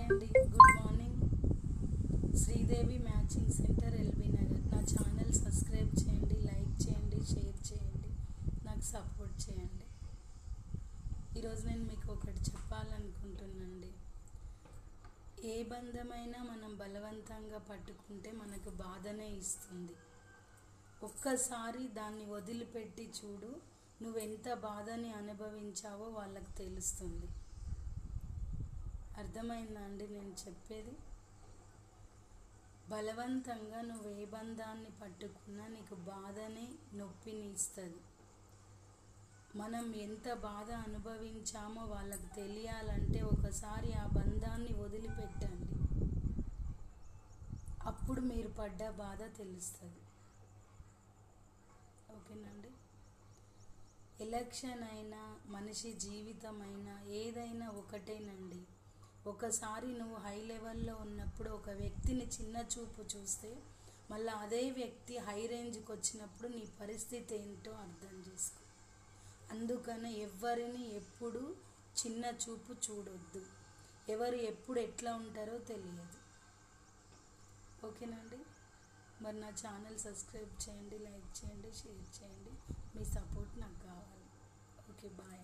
అండి, good morning. Sridevi matching centre, LB Nagar. నా channel subscribe చేయండి, లైక్ చేయండి, షేర్ చేయండి, నాకు సపోర్ట్ చేయండి. ఈరోజు నేను మీకు ఒకటి చెప్పాలనుకుంటున్నానండి. ఏ బంధమైనా మనం బలవంతంగా పట్టుకుంటే మనకు బాధనే ఇస్తుంది. ఒక్కసారి దాన్ని వదిలిపెట్టి చూడు, నువ్వెంత బాధని అనుభవించావో వాళ్ళకు తెలుస్తుంది. అర్థమైందా అండి నేను చెప్పేది? బలవంతంగా నువ్వు ఏ బంధాన్ని పట్టుకున్నా నీకు బాధని, నొప్పిని ఇస్తుంది. మనం ఎంత బాధ అనుభవించామో వాళ్ళకు తెలియాలంటే ఒకసారి ఆ బంధాన్ని వదిలిపెట్టండి. అప్పుడు మీరు పడ్డ బాధ తెలుస్తుంది. ఓకేనండి? ఎలక్షన్ అయినా, మనిషి జీవితం అయినా, ఏదైనా ఒకటేనండి. ఒకసారి నువ్వు హై లెవెల్లో ఉన్నప్పుడు ఒక వ్యక్తిని చిన్న చూపు చూస్తే మళ్ళీ అదే వ్యక్తి హై రేంజ్కి వచ్చినప్పుడు నీ పరిస్థితి ఏంటో అర్థం చేసుకో. అందుకని ఎవరిని ఎప్పుడు చిన్న చూపు చూడొద్దు. ఎవరు ఎప్పుడు ఎట్లా ఉంటారో తెలియదు. ఓకేనండి? మరి నా ఛానల్ సబ్స్క్రైబ్ చేయండి, లైక్ చేయండి, షేర్ చేయండి. మీ సపోర్ట్ నాకు కావాలి. Okay, bye.